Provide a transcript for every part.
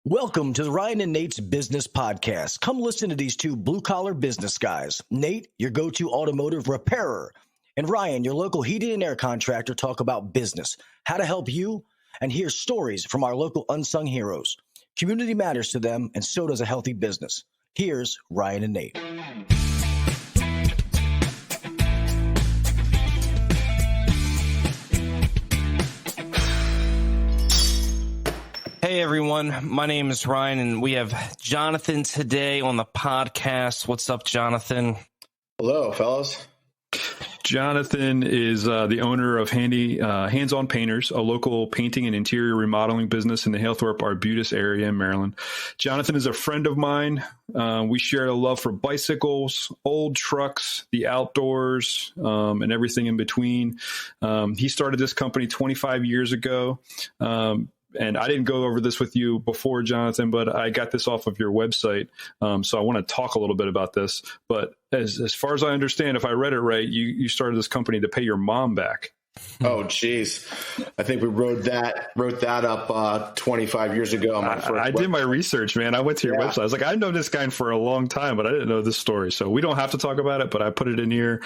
Welcome to the Ryan and Nate's Business Podcast. Come listen to these two blue-collar business guys. Nate, your go-to automotive repairer, and Ryan, your local heating and air contractor, talk about business, how to help you, and hear stories from our local unsung heroes. Community matters to them, and so does a healthy business. Here's Ryan and Nate. Hey everyone, my name is Ryan and we have Jonathon today on the podcast. What's up, Jonathon? Hello, fellas. Jonathon is the owner of Hands On Painters, a local painting and interior remodeling business in the Halethorpe, Arbutus area in Maryland. Jonathon is a friend of mine. We share a love for bicycles, old trucks, the outdoors, and everything in between. He started this company 25 years ago. And I didn't go over this with you before, Jonathon, but I got this off of your website. So I want to talk a little bit about this. But as far as I understand, if I read it right, you started this company to pay your mom back. Oh, geez. I think we wrote that up 25 years ago. On my first I did my research, man. I went to your website. I was like, I've known this guy for a long time, but I didn't know this story. So we don't have to talk about it, but I put it in here.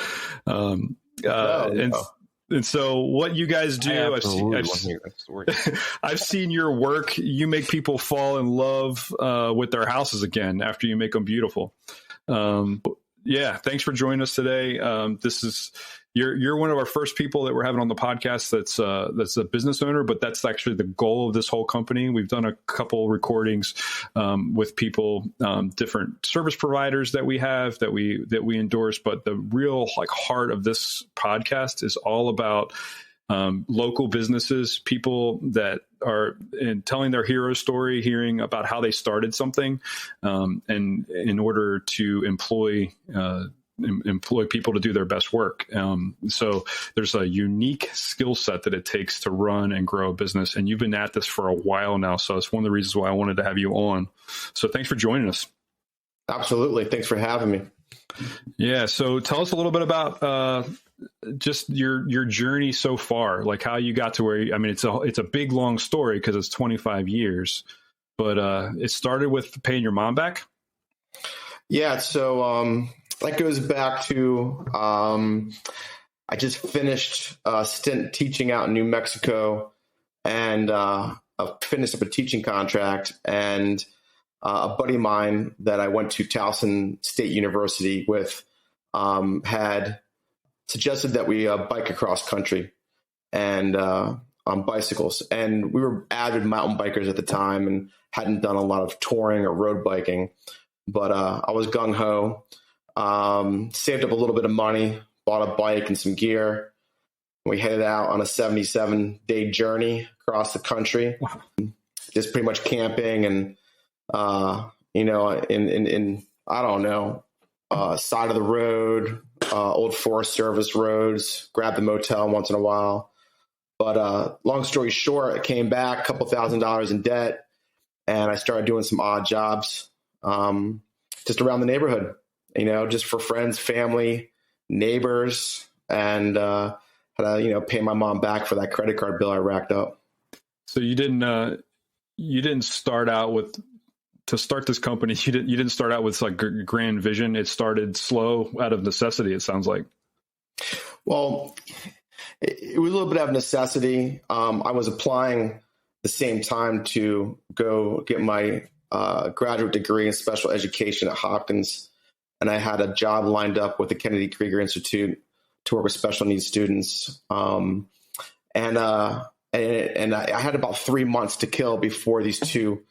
And so what you guys do, I've seen your work. You make people fall in love with their houses again after you make them beautiful. Thanks for joining us today. You're one of our first people that we're having on the podcast that's a business owner, but that's actually the goal of this whole company. We've done a couple recordings with people, different service providers that we have that we endorse, but the real heart of this podcast is all about local businesses, people that are telling their hero story, hearing about how they started something, and in order to employ people to do their best work. So there's a unique skill set that it takes to run and grow a business. And you've been at this for a while now. So it's one of the reasons why I wanted to have you on. So thanks for joining us. Absolutely. Thanks for having me. Yeah. So tell us a little bit about just your journey so far, like how you got to where it's a big, long story because it's 25 years, but it started with paying your mom back. Yeah. So, that goes back to, I just finished a stint teaching out in New Mexico and I finished up a teaching contract, and a buddy of mine that I went to Towson State University with had suggested that we bike across country and on bicycles. And we were avid mountain bikers at the time and hadn't done a lot of touring or road biking, but I was gung-ho. Saved up a little bit of money, bought a bike and some gear. We headed out on a 77-day journey across the country, just pretty much camping and, in I don't know, side of the road, old Forest Service roads, grab the motel once in a while. But long story short, I came back, $2,000 in debt, and I started doing some odd jobs just around the neighborhood. Just for friends, family, neighbors, and had to, pay my mom back for that credit card bill I racked up. So you didn't start out to start this company. You didn't start out with like grand vision. It started slow out of necessity. It sounds like. Well, it was a little bit out of necessity. I was applying the same time to go get my graduate degree in special education at Hopkins. And I had a job lined up with the Kennedy Krieger Institute to work with special needs students. And I had about 3 months to kill before these two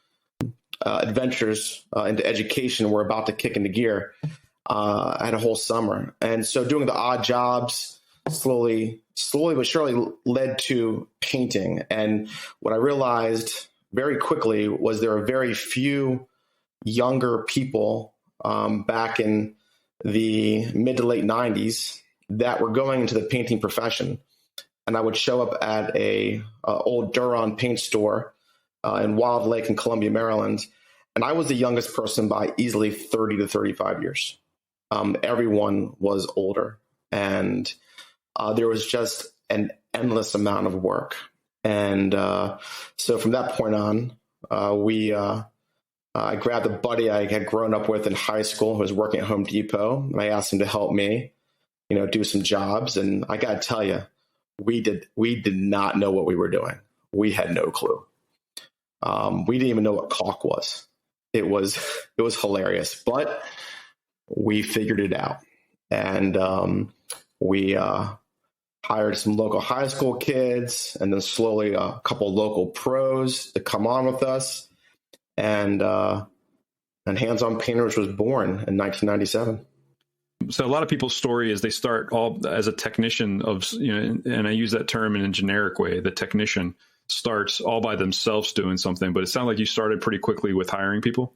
adventures into education were about to kick into gear. I had a whole summer. And so doing the odd jobs slowly but surely led to painting. And what I realized very quickly was there are very few younger people back in the mid to late 90s that were going into the painting profession. And I would show up at a old Duron paint store in Wild Lake in Columbia, Maryland. And I was the youngest person by easily 30 to 35 years. Everyone was older. And there was just an endless amount of work. And so from that point on, we I grabbed a buddy I had grown up with in high school who was working at Home Depot, and I asked him to help me, do some jobs. And I got to tell you, we did not know what we were doing. We had no clue. We didn't even know what caulk was. It was hilarious, but we figured it out. And we hired some local high school kids, and then slowly a couple local pros to come on with us. And Hands-On Painters was born in 1997. So a lot of people's story is they start all as a technician of, and I use that term in a generic way. The technician starts all by themselves doing something, but it sounded like you started pretty quickly with hiring people.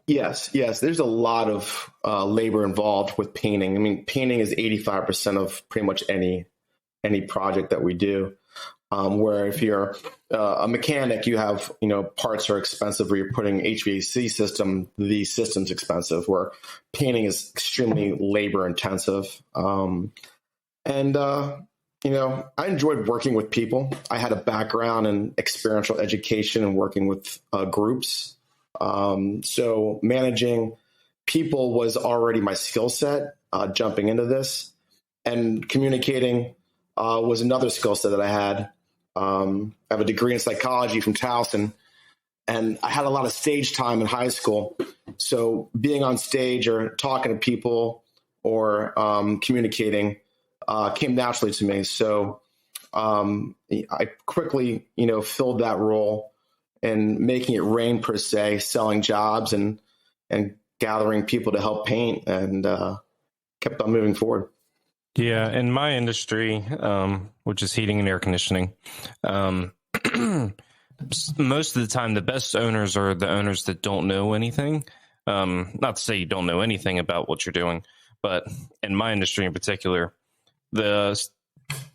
Yes. There's a lot of labor involved with painting. I mean, painting is 85% of pretty much any project that we do. Where if you're a mechanic, you have, parts are expensive, where you're putting HVAC system, the system's expensive, where painting is extremely labor intensive. I enjoyed working with people. I had a background in experiential education and working with groups. So managing people was already my skill set, jumping into this, and communicating was another skill set that I had. I have a degree in psychology from Towson, and I had a lot of stage time in high school. So being on stage or talking to people or communicating came naturally to me. So I quickly, filled that role and making it rain, per se, selling jobs and gathering people to help paint, and kept on moving forward. Yeah, in my industry, which is heating and air conditioning, most of the time, the best owners are the owners that don't know anything. Not to say you don't know anything about what you're doing, but in my industry in particular, the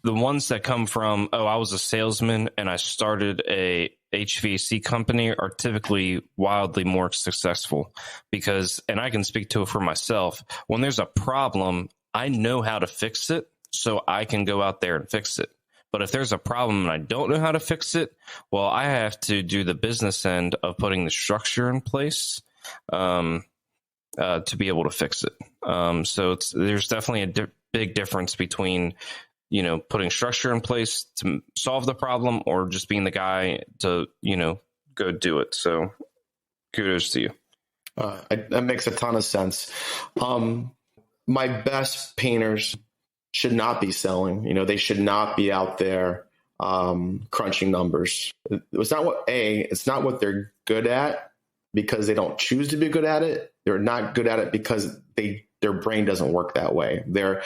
ones that come from, I was a salesman and I started a HVAC company, are typically wildly more successful because, and I can speak to it for myself, when there's a problem, I know how to fix it, so I can go out there and fix it. But if there's a problem and I don't know how to fix it, well, I have to do the business end of putting the structure in place to be able to fix it. So there's definitely a big difference between, putting structure in place to solve the problem or just being the guy to, go do it. So kudos to you. That makes a ton of sense. My best painters should not be selling. They should not be out there crunching numbers. It's not what they're good at because they don't choose to be good at it. They're not good at it because their brain doesn't work that way. They're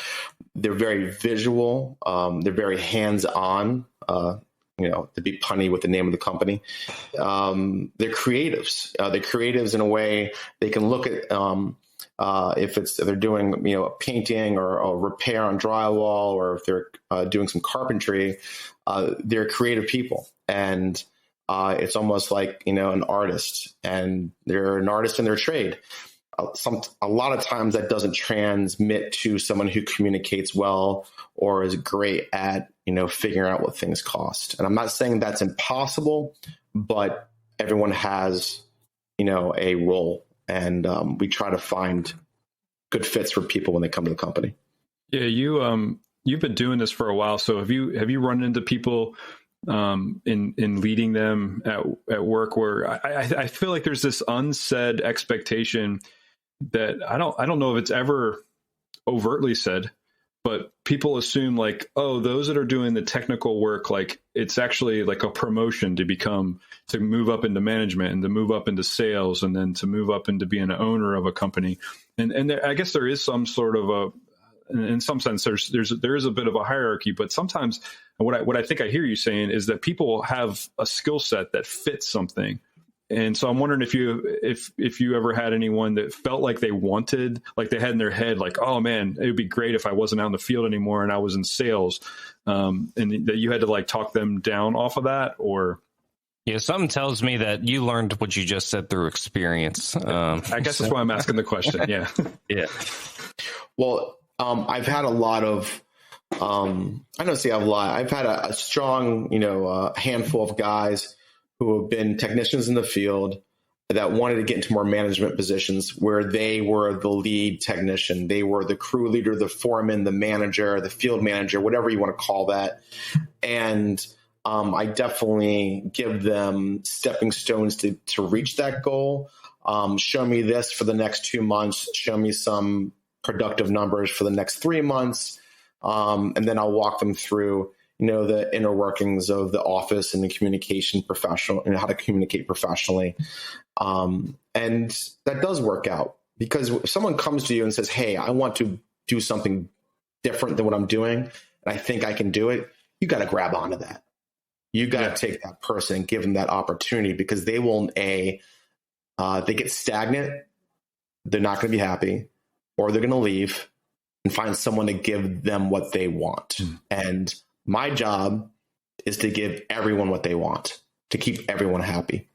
very visual. They're very hands-on. To be punny with the name of the company. They're creatives. They're creatives in a way they can look at. If they're doing, a painting or a repair on drywall, or if they're doing some carpentry, they're creative people. And it's almost like, an artist, and they're an artist in their trade. A lot of times that doesn't transmit to someone who communicates well or is great at, figuring out what things cost. And I'm not saying that's impossible, but everyone has, a role. And we try to find good fits for people when they come to the company. Yeah, you've been doing this for a while. So have you run into people in leading them at work where I feel like there's this unsaid expectation that I don't know if it's ever overtly said, but people assume like, oh, those that are doing the technical work, like it's actually like a promotion to move up into management and to move up into sales and then to move up into being an owner of a company. And I guess there is some sort of in some sense, there is a bit of a hierarchy, but sometimes what I think I hear you saying is that people have a skill set that fits something. And so I'm wondering if you ever had anyone that felt like they wanted, like they had in their head, like, oh man, it would be great if I wasn't out in the field anymore and I was in sales, and that you had to like talk them down off of that, or. Yeah, something tells me that you learned what you just said through experience. I guess that's why I'm asking the question. Yeah. Yeah. Well, I've had a lot of, I don't say a lot. I've had a strong, handful of guys who have been technicians in the field, that wanted to get into more management positions where they were the lead technician. They were the crew leader, the foreman, the manager, the field manager, whatever you want to call that. And I definitely give them stepping stones to reach that goal. Show me this for the next 2 months. Show me some productive numbers for the next 3 months. And then I'll walk them through, the inner workings of the office and the communication professional and how to communicate professionally. And that does work out, because if someone comes to you and says, hey, I want to do something different than what I'm doing, and I think I can do it, you got to grab onto that. You got to take that person and give them that opportunity, because they will, they get stagnant. They're not going to be happy, or they're going to leave and find someone to give them what they want. And my job is to give everyone what they want, to keep everyone happy.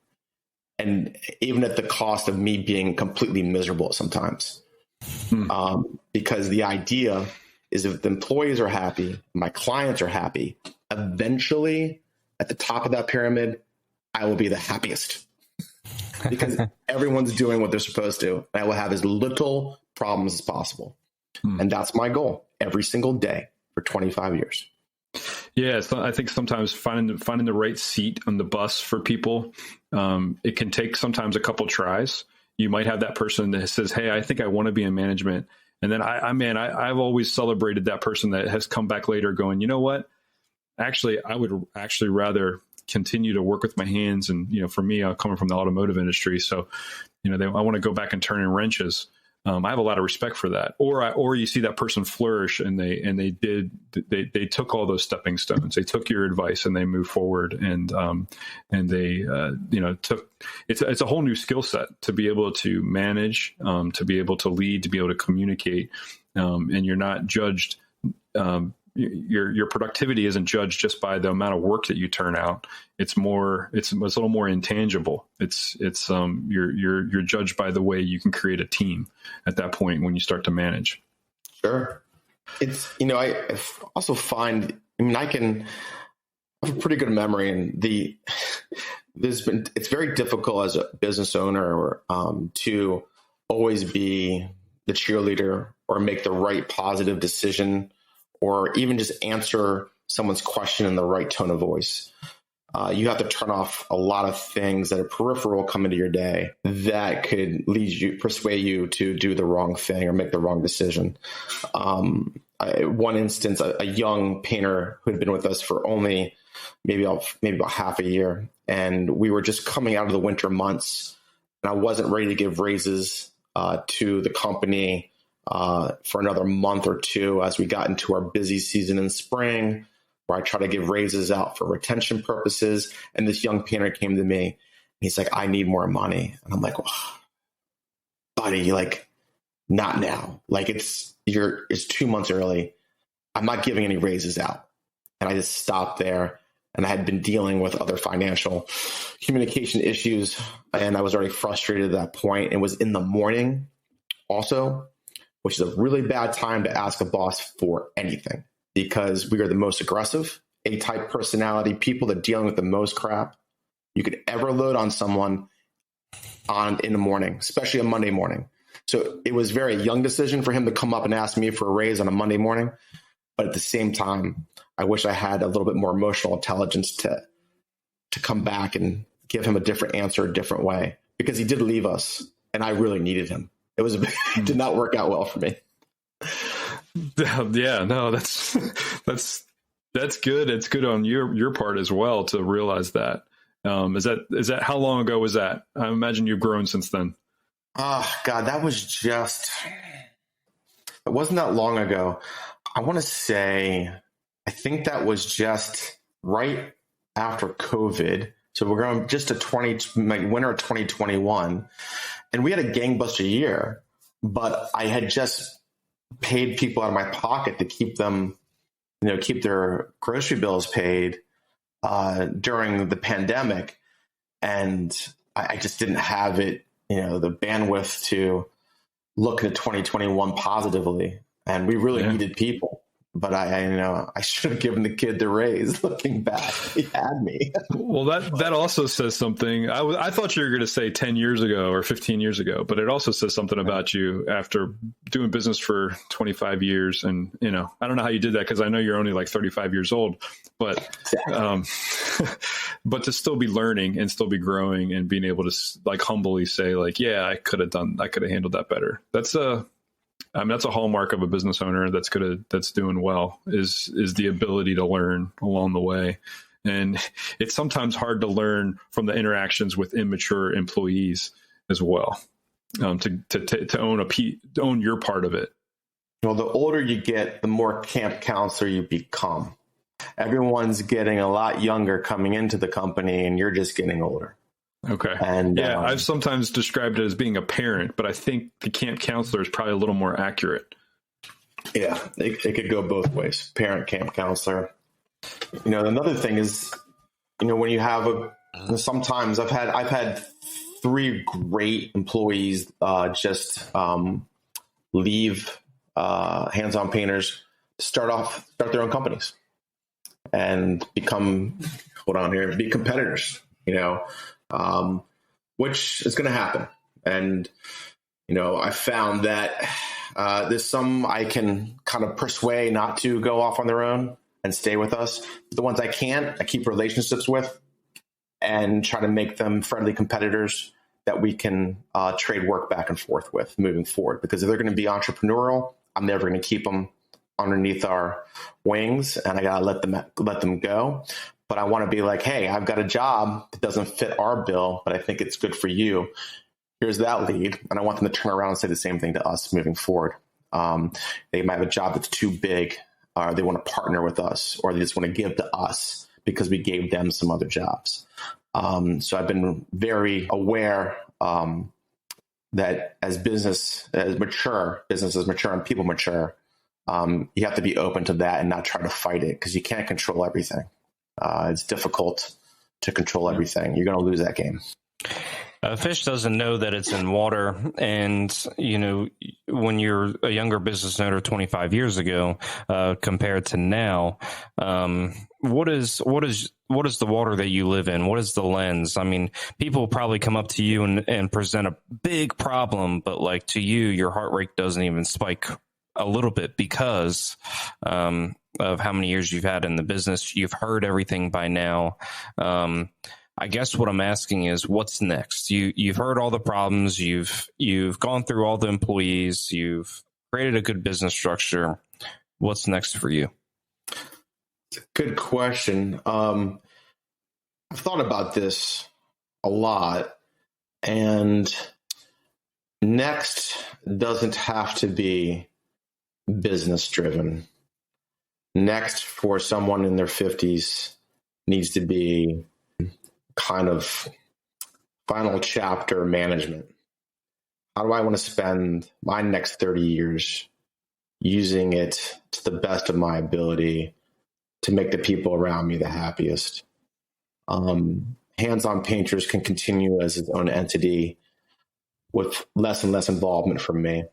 And even at the cost of me being completely miserable sometimes. Because the idea is, if the employees are happy, my clients are happy, eventually at the top of that pyramid, I will be the happiest. Because everyone's doing what they're supposed to. And I will have as little problems as possible. And that's my goal every single day for 25 years. Yeah, so I think sometimes finding the right seat on the bus for people, it can take sometimes a couple tries. You might have that person that says, hey, I think I want to be in management. And then I've always celebrated that person that has come back later going, you know what? Actually, I would actually rather continue to work with my hands. And, for me, I'm coming from the automotive industry. So, I want to go back and turn in wrenches. I have a lot of respect for that. Or you see that person flourish, and they took all those stepping stones. They took your advice and they moved forward, and they took. It's a whole new skill set to be able to manage, to be able to lead, to be able to communicate, and you're not judged. Your productivity isn't judged just by the amount of work that you turn out. It's a little more intangible. You're judged by the way you can create a team at that point when you start to manage. Sure. It's, I also find, I have a pretty good memory, and it's very difficult as a business owner to always be the cheerleader or make the right positive decision, or even just answer someone's question in the right tone of voice. You have to turn off a lot of things that are peripheral come into your day that could persuade you to do the wrong thing or make the wrong decision. One instance, a young painter who had been with us for only maybe about half a year, and we were just coming out of the winter months, and I wasn't ready to give raises to the company for another month or two as we got into our busy season in spring, where I try to give raises out for retention purposes. And this young painter came to me, and he's like, I need more money. And I'm like, oh, buddy, not now. It's 2 months early. I'm not giving any raises out. And I just stopped there. And I had been dealing with other financial communication issues, and I was already frustrated at that point. It was in the morning also, which is a really bad time to ask a boss for anything, because we are the most aggressive, A-type personality, people that are dealing with the most crap you could ever load on someone in the morning, especially a Monday morning. So it was a very young decision for him to come up and ask me for a raise on a Monday morning. But at the same time, I wish I had a little bit more emotional intelligence to come back and give him a different answer, a different way, because he did leave us and I really needed him. It did not work out well for me. Yeah, no, that's good. It's good on your part as well to realize that. Is that how long ago was that? I imagine you've grown since then. Oh God, it wasn't that long ago. I want to say, I think that was just right after COVID. So we're going just to winter of 2021. And we had a gangbuster year, but I had just paid people out of my pocket to keep them, keep their grocery bills paid during the pandemic. And I just didn't have it, the bandwidth to look at 2021 positively. And we really needed people. but I should have given the kid the raise. Looking back, he had me. Well, that also says something. I thought you were going to say 10 years ago or 15 years ago, but it also says something about you after doing business for 25 years. And, I don't know how you did that, because I know you're only like 35 years old, but, but to still be learning and still be growing and being able to like humbly say like, yeah, I could have handled that better. That's a hallmark of a business owner that's doing well is the ability to learn along the way. And it's sometimes hard to learn from the interactions with immature employees as well, to own your part of it. Well, the older you get, the more camp counselor you become. Everyone's getting a lot younger coming into the company, and you're just getting older. Okay. And I've sometimes described it as being a parent, but I think the camp counselor is probably a little more accurate. Yeah, it could go both ways. Parent, camp counselor. Another thing is, when you have sometimes I've had 3 great employees just leave Hands-On Painters, start their own companies and be competitors, which is going to happen. And, I found that there's some I can kind of persuade not to go off on their own and stay with us. The ones I can't, I keep relationships with and try to make them friendly competitors that we can trade work back and forth with moving forward. Because if they're going to be entrepreneurial, I'm never going to keep them underneath our wings, and I got to let them go. But I want to be like, hey, I've got a job that doesn't fit our bill, but I think it's good for you. Here's that lead. And I want them to turn around and say the same thing to us moving forward. They might have a job that's too big, or they want to partner with us, or they just want to give to us because we gave them some other jobs. So I've been very aware that as businesses mature and people mature, you have to be open to that and not try to fight it, because you can't control everything. It's difficult to control everything. You're going to lose that game. A fish doesn't know that it's in water. And, when you're a younger business owner 25 years ago, compared to now, what is the water that you live in? What is the lens? I mean, people probably come up to you and present a big problem, but like to you, your heart rate doesn't even spike a little bit because of how many years you've had in the business. You've heard everything by now. I guess what I'm asking is, what's next? You've heard all the problems. You've gone through all the employees. You've created a good business structure. What's next for you? Good question. I've thought about this a lot, and next doesn't have to be business driven. Next, for someone in their 50s, needs to be kind of final chapter management. How do I want to spend my next 30 years using it to the best of my ability to make the people around me the happiest? Hands-On Painters can continue as its own entity with less and less involvement from me.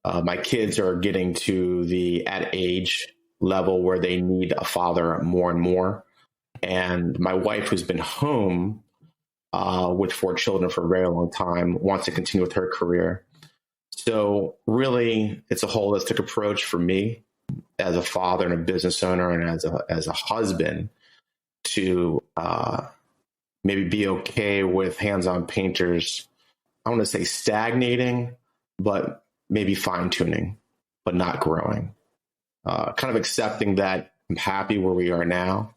My kids are getting to the at age level where they need a father more and more. And my wife, who's been home with 4 children for a very long time, wants to continue with her career. So really, it's a holistic approach for me as a father and a business owner and as a husband to maybe be okay with Hands-On Painters. I want to say stagnating, but maybe fine-tuning, but not growing. Kind of accepting that I'm happy where we are now,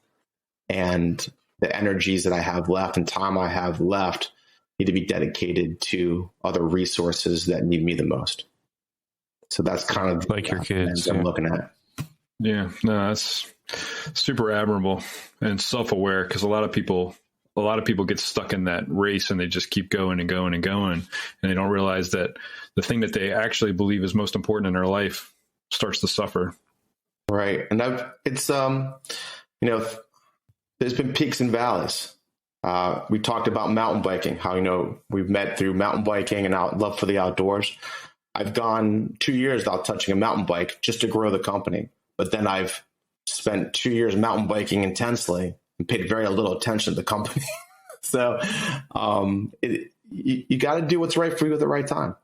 and the energies that I have left and time I have left need to be dedicated to other resources that need me the most. So that's kind of like your kids. I'm looking at. Yeah, no, that's super admirable and self-aware, because a lot of people get stuck in that race and they just keep going and going and going, and they don't realize that the thing that they actually believe is most important in their life starts to suffer. Right, and it's there's been peaks and valleys. We talked about mountain biking, how, we've met through mountain biking and love for the outdoors. I've gone 2 years without touching a mountain bike just to grow the company. but then I've spent 2 years mountain biking intensely and paid very little attention to the company. So you got to do what's right for you at the right time.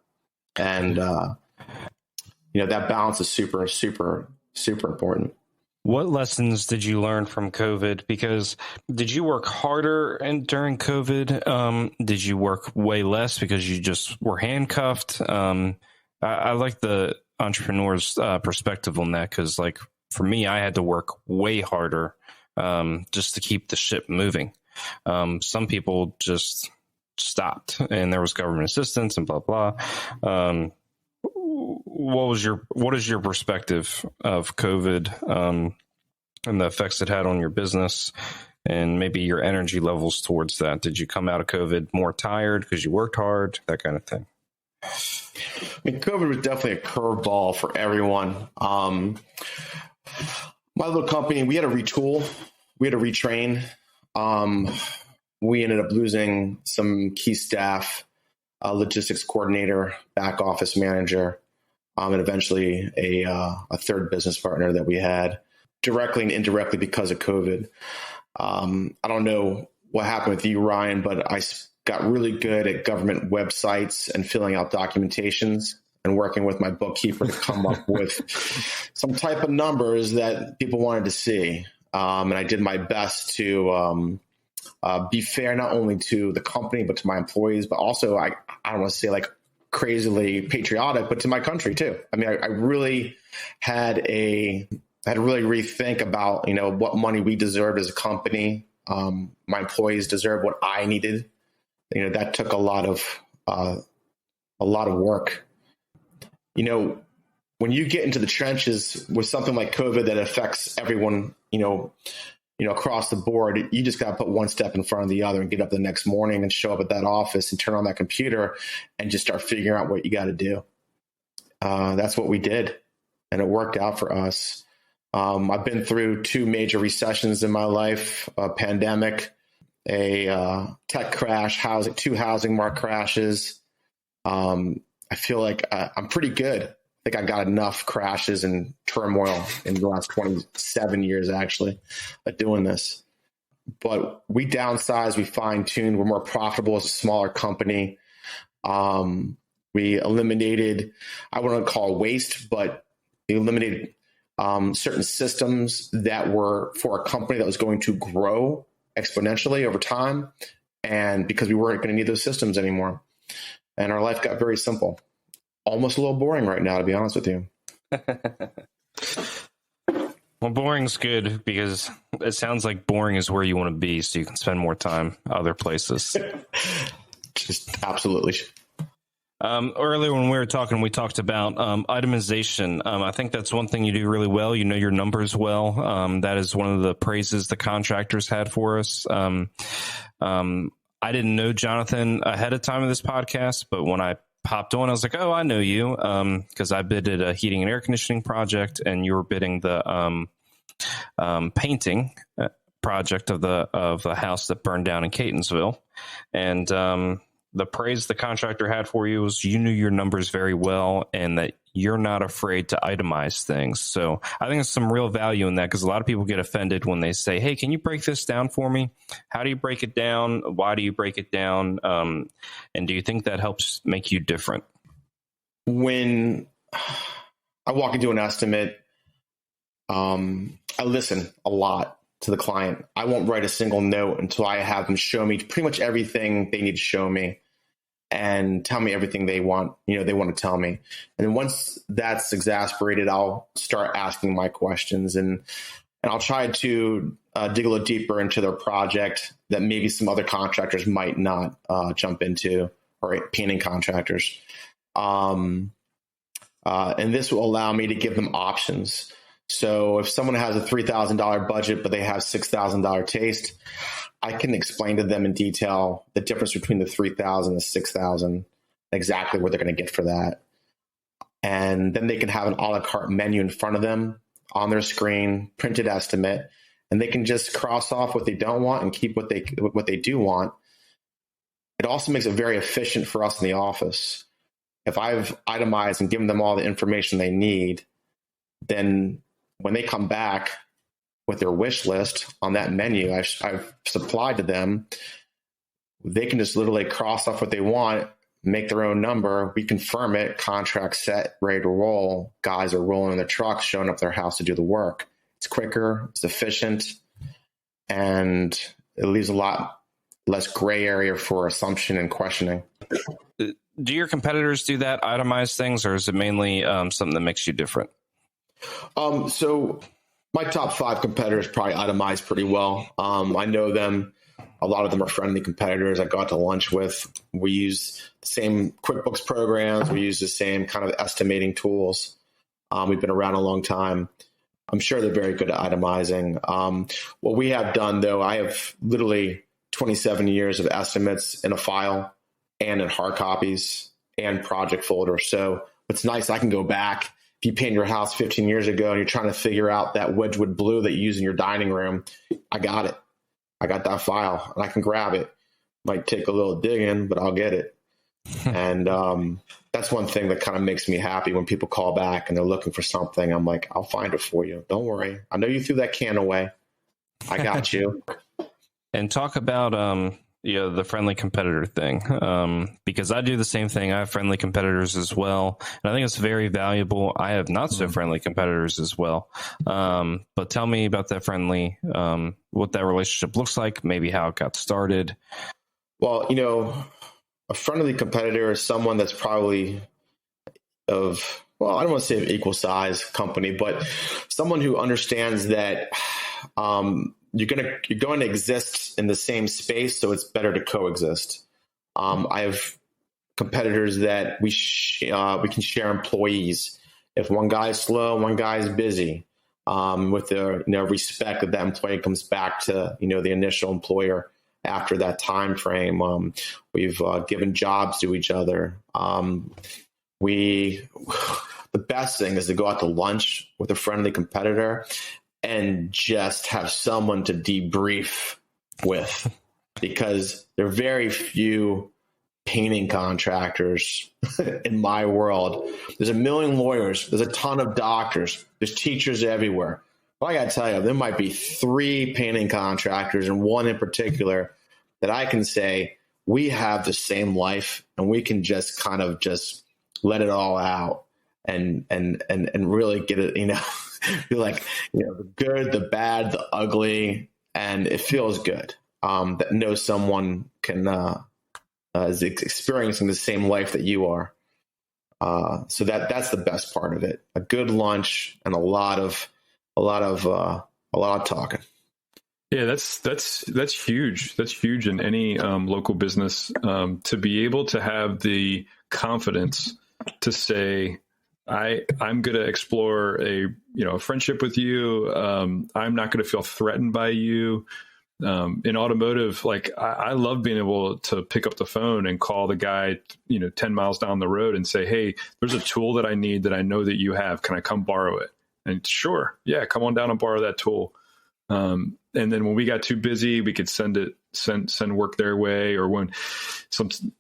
And, that balance is super, super, super important. What lessons did you learn from COVID? Because did you work harder during COVID? Did you work way less because you just were handcuffed? I like the entrepreneur's perspective on that, because like for me, I had to work way harder just to keep the ship moving. Some people just stopped and there was government assistance and blah, blah. What is your perspective of COVID and the effects it had on your business and maybe your energy levels towards that? Did you come out of COVID more tired because you worked hard, that kind of thing? I mean, COVID was definitely a curveball for everyone. My little company, we had to retool, we had to retrain. We ended up losing some key staff, a logistics coordinator, back office manager, and eventually a third business partner that we had, directly and indirectly because of COVID. I don't know what happened with you, Ryan, but I got really good at government websites and filling out documentations and working with my bookkeeper to come up with some type of numbers that people wanted to see. And I did my best to be fair not only to the company, but to my employees, but also, I don't want to say like crazily patriotic, but to my country too. I mean, I really had to really rethink about, what money we deserved as a company. My employees deserved what I needed. That took a lot of work. When you get into the trenches with something like COVID that affects everyone, across the board, you just got to put one step in front of the other and get up the next morning and show up at that office and turn on that computer and just start figuring out what you got to do. That's what we did, and it worked out for us. I've been through 2 major recessions in my life, a pandemic, a tech crash, 2 housing market crashes. I feel like I'm pretty good. I think I got enough crashes and turmoil in the last 27 years, actually, at doing this. But we downsized, we fine-tuned, we're more profitable as a smaller company. We eliminated, I wouldn't call waste, but we eliminated certain systems that were for a company that was going to grow exponentially over time. And because we weren't going to need those systems anymore. And our life got very simple. Almost a little boring right now, to be honest with you. Well, boring's good, because it sounds like boring is where you want to be, so you can spend more time other places. Just absolutely. Earlier when we were talking, we talked about itemization. I think that's one thing you do really well. You know your numbers well. That is one of the praises the contractors had for us. I didn't know Jonathon ahead of time of this podcast, but when I popped on, I was like, oh, I know you, because I bidded a heating and air conditioning project, and you were bidding the painting project of the house that burned down in Catonsville. And the praise the contractor had for you was you knew your numbers very well, and that you're not afraid to itemize things. So I think there's some real value in that, because a lot of people get offended when they say, hey, can you break this down for me? How do you break it down? Why do you break it down? And do you think that helps make you different? When I walk into an estimate, I listen a lot to the client. I won't write a single note until I have them show me pretty much everything they need to show me and tell me everything they want, they want to tell me. And then once that's exasperated, I'll start asking my questions, and I'll try to dig a little deeper into their project that maybe some other contractors might not jump into, or painting contractors. And this will allow me to give them options. So if someone has a $3,000 budget, but they have $6,000 taste, I can explain to them in detail the difference between the $3,000 and the $6,000, exactly what they're going to get for that. And then they can have an a la carte menu in front of them on their screen, printed estimate, and they can just cross off what they don't want and keep what they do want. It also makes it very efficient for us in the office. If I've itemized and given them all the information they need, then when they come back with their wish list on that menu I've supplied to them, they can just literally cross off what they want, make their own number. We confirm it, contract set, ready to roll. Guys are rolling in the trucks, showing up at their house to do the work. It's quicker, it's efficient, and it leaves a lot less gray area for assumption and questioning. Do your competitors do that, itemize things, or is it mainly something that makes you different? So my top 5 competitors probably itemize pretty well. I know them. A lot of them are friendly competitors I got to lunch with. We use the same QuickBooks programs. We use the same kind of estimating tools. We've been around a long time. I'm sure they're very good at itemizing. What we have done, though, I have literally 27 years of estimates in a file and in hard copies and project folders. So it's nice. I can go back. If you painted your house 15 years ago and you're trying to figure out that Wedgwood blue that you use in your dining room, I got it. I got that file and I can grab it. Might take a little digging, but I'll get it. And that's one thing that kind of makes me happy when people call back and they're looking for something. I'm like, I'll find it for you. Don't worry. I know you threw that can away. I got you. And talk about the friendly competitor thing, because I do the same thing. I have friendly competitors as well, and I think it's very valuable. I have not so friendly competitors as well. But tell me about that friendly, what that relationship looks like, maybe how it got started. Well, a friendly competitor is someone that's probably I don't want to say of equal size company, but someone who understands that you're going to exist in the same space, so it's better to coexist. I have competitors that we can share employees. If one guy is slow, one guy is busy, with the respect that employee comes back to the initial employer after that time frame. We've given jobs to each other. The best thing is to go out to lunch with a friendly competitor and just have someone to debrief with, because there are very few painting contractors in my world. There's a million lawyers. There's a ton of doctors. There's teachers everywhere. But I got to tell you, there might be 3 painting contractors, and one in particular that I can say we have the same life, and we can just kind of just let it all out and really get it, be like, the good, the bad, the ugly, and it feels good that know someone can is experiencing the same life that you are. So that's the best part of it. A good lunch and a lot of talking. Yeah, that's huge. That's huge in any local business, to be able to have the confidence to say, I'm going to explore a friendship with you. I'm not going to feel threatened by you. In automotive, I love being able to pick up the phone and call the guy, 10 miles down the road and say, hey, there's a tool that I need that I know that you have. Can I come borrow it? And sure. Yeah. Come on down and borrow that tool. And then when we got too busy, we could send work their way, or when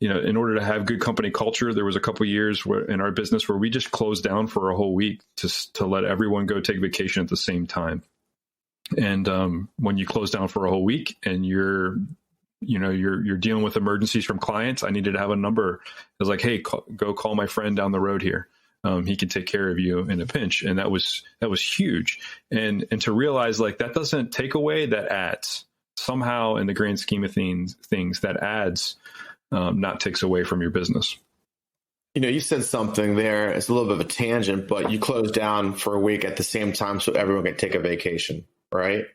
in order to have good company culture, there was a couple of years in our business where we just closed down for a whole week to let everyone go take vacation at the same time. And when you close down for a whole week and you're dealing with emergencies from clients, I needed to have a number. It was like, hey, go call my friend down the road here. He can take care of you in a pinch. And that was huge. And to realize that doesn't take away, that adds. Somehow in the grand scheme of things that adds, not takes away from your business. You said something there. It's a little bit of a tangent, but you closed down for a week at the same time so everyone can take a vacation, right?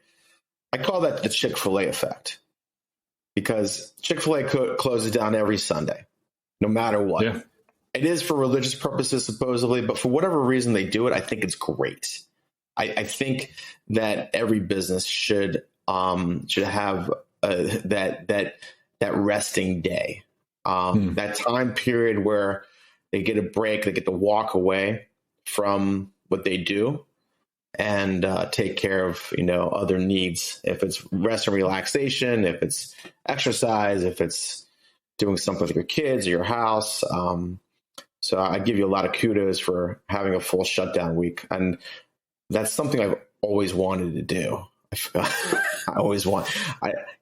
I call that the Chick-fil-A effect, because Chick-fil-A closes down every Sunday, no matter what. Yeah. It is for religious purposes, supposedly, but for whatever reason they do it, I think it's great. I think that every business should have that resting day, that time period where they get a break, they get to walk away from what they do and take care of other needs. If it's rest and relaxation, if it's exercise, if it's doing something with your kids or your house. So I give you a lot of kudos for having a full shutdown week. And that's something I've always wanted to do.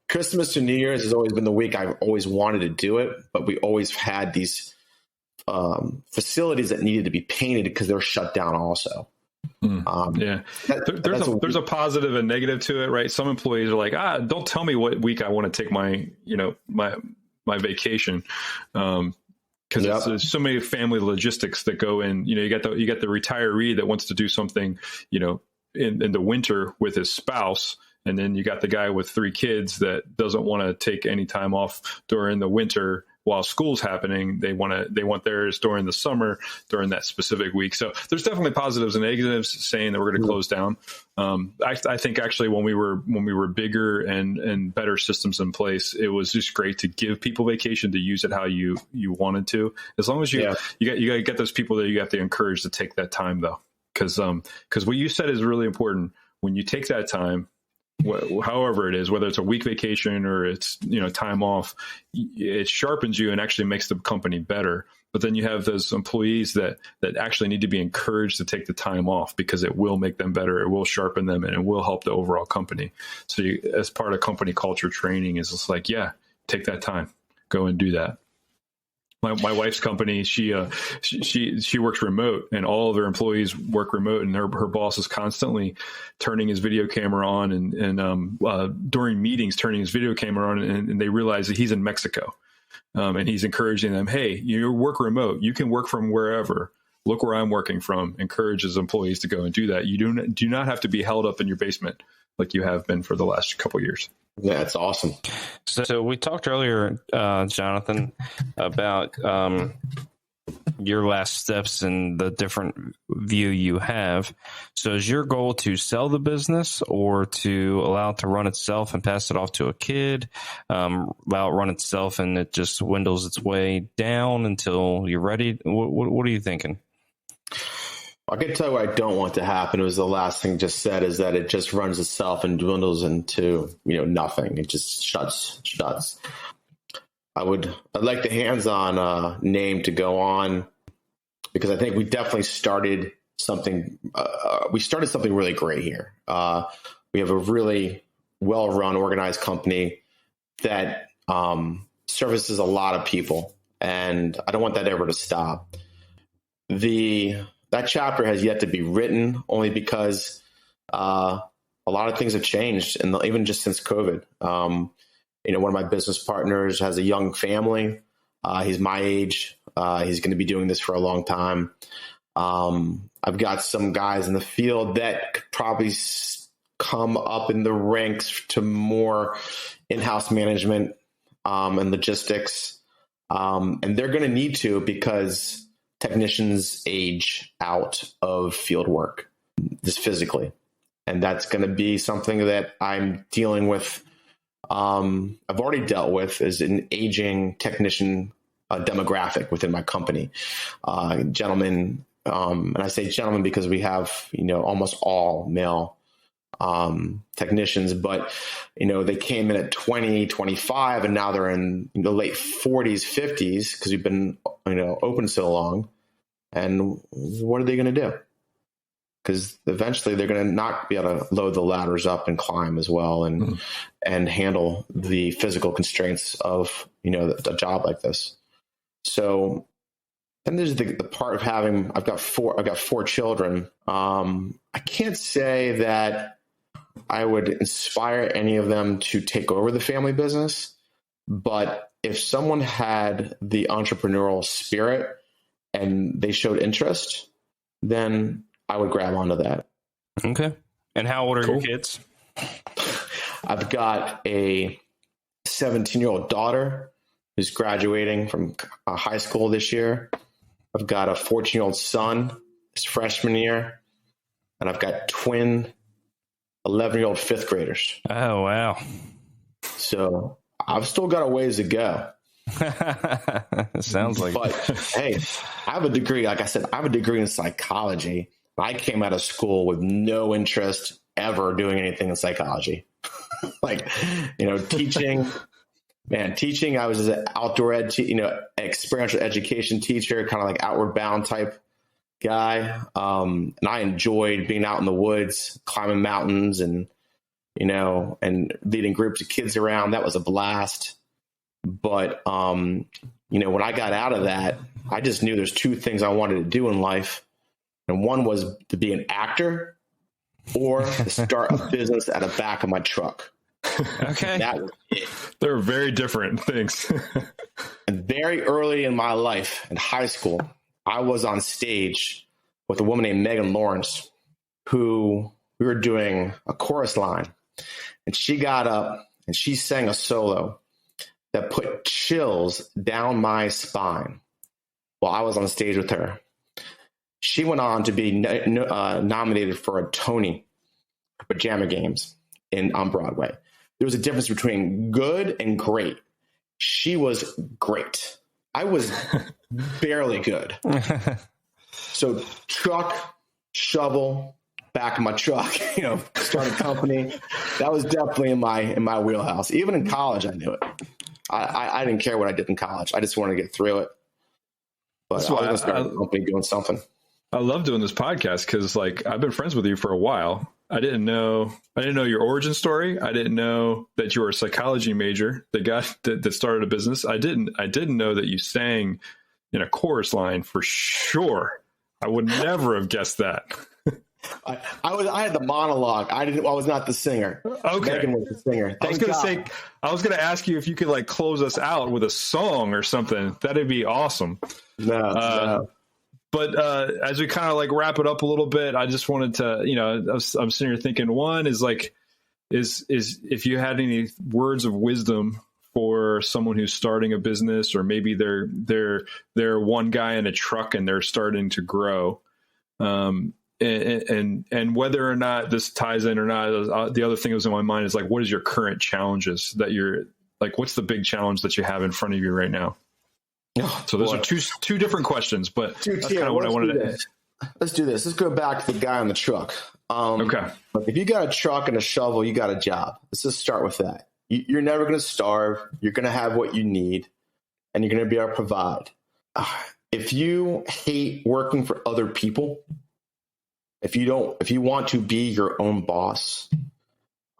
Christmas to New Year's has always been the week I've always wanted to do it, but we always had these facilities that needed to be painted because they're shut down also. There's a positive and negative to it, right? Some employees are like, don't tell me what week I want to take my vacation. Because there's so many family logistics that go in. You got the retiree that wants to do something, in the winter with his spouse, and then you got the guy with 3 kids that doesn't want to take any time off during the winter while school's happening. They want theirs during the summer during that specific week. So there's definitely positives and negatives saying that we're going to close down. I think actually when we were bigger and better systems in place, it was just great to give people vacation to use it how you wanted to. As long as you got to get those people that you have to encourage to take that time though. Because what you said is really important. When you take that time, however it is, whether it's a week vacation or it's time off, it sharpens you and actually makes the company better. But then you have those employees that actually need to be encouraged to take the time off because it will make them better, it will sharpen them, and it will help the overall company. So as part of company culture training is just like, take that time, go and do that. My wife's company, she works remote, and all of their employees work remote, and her boss is constantly turning his video camera on and during meetings turning his video camera on, and they realize that he's in Mexico, and he's encouraging them, hey, you work remote, you can work from wherever. Look where I'm working from. Encourages employees to go and do that. You do not have to be held up in your basement like you have been for the last couple of years. Yeah, that's awesome. So we talked earlier, Jonathon, about your last steps and the different view you have. So is your goal to sell the business or to allow it to run itself and pass it off to a kid, allow it run itself and it just dwindles its way down until you're ready? What are you thinking? I can tell you what I don't want to happen. It was the last thing just said, is that it just runs itself and dwindles into, nothing. It just shuts. I'd like the hands-on name to go on, because I think we definitely started something. We started something really great here. We have a really well-run, organized company that services a lot of people, and I don't want that ever to stop. That chapter has yet to be written, only because a lot of things have changed, and even just since COVID. One of my business partners has a young family. He's my age. He's going to be doing this for a long time. I've got some guys in the field that could probably come up in the ranks to more in-house management and logistics, and they're going to need to, because technicians age out of field work, just physically. And that's going to be something that I'm dealing with. I've already dealt with, is an aging technician demographic within my company. Gentlemen, and I say gentlemen because we have, almost all male technicians, but, they came in at 20, 25, and now they're in the late 40s, 50s, because we've been, open so long. And what are they going to do? Because eventually they're going to not be able to load the ladders up and climb as well, and handle the physical constraints of, a job like this. So then there's the part of having, I've got four children. I can't say that I would inspire any of them to take over the family business, but if someone had the entrepreneurial spirit and they showed interest, then I would grab onto that. Okay. And how old are your kids? I've got a 17-year-old daughter who's graduating from high school this year. I've got a 14-year-old son, his freshman year, and I've got twin 11-year-old fifth graders. Oh, wow. So I've still got a ways to go. Sounds like. But hey, I have a degree. Like I said, I have a degree in psychology. I came out of school with no interest ever doing anything in psychology. Teaching. Man, teaching, I was an outdoor experiential education teacher, kind of like outward bound type guy. And I enjoyed being out in the woods, climbing mountains and leading groups of kids around. That was a blast. But, when I got out of that, I just knew there's two things I wanted to do in life. And one was to be an actor or to start a business at the back of my truck. Okay. That was it. They're very different things. And very early in my life, in high school, I was on stage with a woman named Megan Lawrence, who we were doing a chorus line. And she got up and she sang a solo that put chills down my spine while I was on stage with her. She went on to be nominated for a Tony for Pajama Games on Broadway. There was a difference between good and great. She was great. I was barely good. So truck, shovel, back of my truck, start a company. That was definitely in my wheelhouse. Even in college, I knew it. I didn't care what I did in college. I just wanted to get through it. But I was going to start a company doing something. I love doing this podcast because, I've been friends with you for a while. I didn't know your origin story. I didn't know that you were a psychology major that started a business. I didn't know that you sang in a chorus line for sure. I would never have guessed that. I had the monologue. I was not the singer. Okay. Megan was the singer. I was going to ask you if you could close us out with a song or something. That'd be awesome. No. But as we kind of wrap it up a little bit, I just wanted to, I'm sitting here thinking, one is if you had any words of wisdom for someone who's starting a business, or maybe they're one guy in a truck and they're starting to grow, and whether or not this ties in or not, the other thing that was in my mind is what is your current challenges that you're what's the big challenge that you have in front of you right now? So those are two different questions, but that's kind of what I wanted to ask. Let's do this. Let's go back to the guy on the truck. Okay. If you got a truck and a shovel, you got a job. Let's just start with that. You're never going to starve. You're going to have what you need, and you're going to be able to provide. If you hate working for other people, if you want to be your own boss,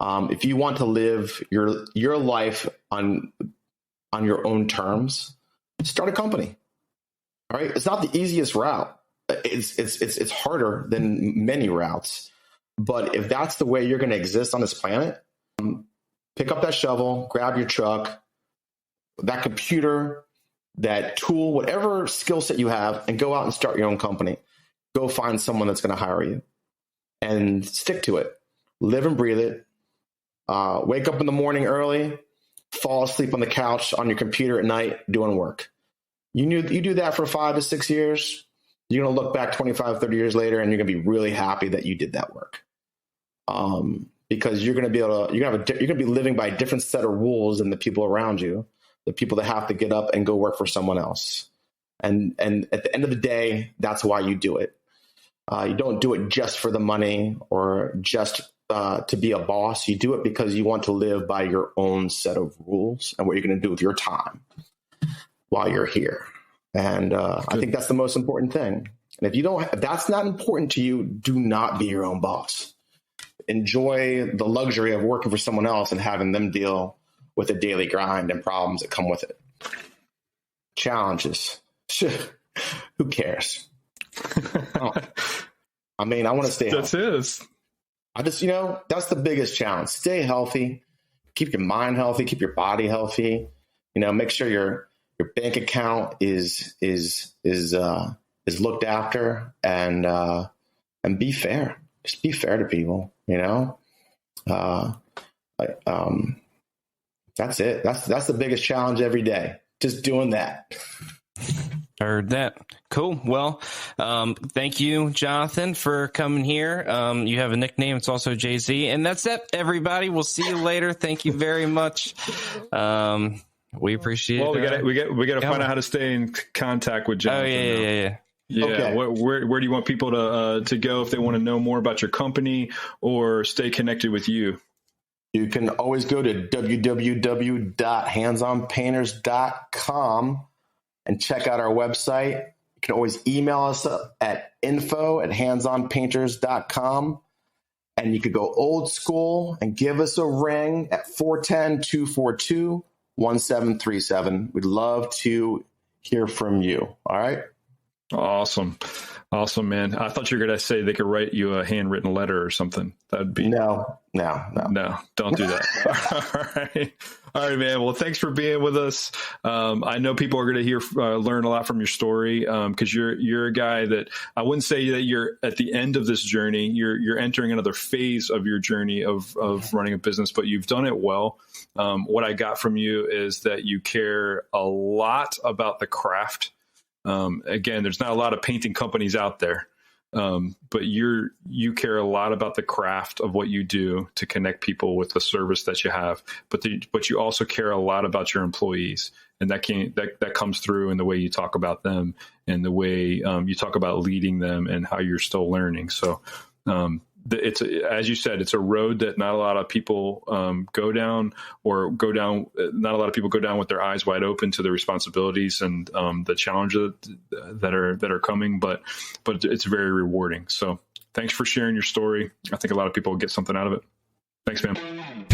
if you want to live your life on your own terms, start a company. All right. It's not the easiest route. It's harder than many routes. But if that's the way you're going to exist on this planet, pick up that shovel, grab your truck, that computer, that tool, whatever skill set you have, and go out and start your own company. Go find someone that's going to hire you and stick to it. Live and breathe it. Wake up in the morning early, fall asleep on the couch on your computer at night doing work. You do that for 5 to 6 years, you're going to look back 25, 30 years later, and you're going to be really happy that you did that work. Because you're going to be living by a different set of rules than the people around you, the people that have to get up and go work for someone else. And at the end of the day, that's why you do it. You don't do it just for the money or just to be a boss. You do it because you want to live by your own set of rules and what you're going to do with your time while you're here. And I think that's the most important thing. And if that's not important to you, do not be your own boss. Enjoy the luxury of working for someone else and having them deal with the daily grind and problems that come with it. Challenges. Who cares? I want to stay healthy. That's the biggest challenge. Stay healthy. Keep your mind healthy. Keep your body healthy. Make sure your bank account is looked after, and be fair. Just be fair to people. That's it. That's the biggest challenge every day. Just doing that. Heard that. Cool. Well, thank you, Jonathon, for coming here. You have a nickname. It's also Jay-Z. And that's it, everybody. We'll see you later. Thank you very much. We appreciate it. Well, we got to find out how to stay in contact with Jonathon. Oh, yeah. Yeah. Okay. Where do you want people to go if they want to know more about your company or stay connected with you? You can always go to www.handsonpainters.com and check out our website. can always email us at info@handsonpainters.com. And you could go old school and give us a ring at 410-242-1737. We'd love to hear from you. All right. Awesome, man. I thought you were going to say they could write you a handwritten letter or something. That'd be no. Don't do that. All right, man. Well, thanks for being with us. I know people are going to learn a lot from your story, because you're a guy that I wouldn't say that you're at the end of this journey. You're entering another phase of your journey of running a business, but you've done it well. What I got from you is that you care a lot about the craft. Again, there's not a lot of painting companies out there, but you care a lot about the craft of what you do to connect people with the service that you have. But you also care a lot about your employees, and that comes through in the way you talk about them and the way you talk about leading them and how you're still learning. So it's as you said, it's a road that not a lot of people go down. Not a lot of people go down with their eyes wide open to the responsibilities and the challenges that are coming. But it's very rewarding. So thanks for sharing your story. I think a lot of people will get something out of it. Thanks, man.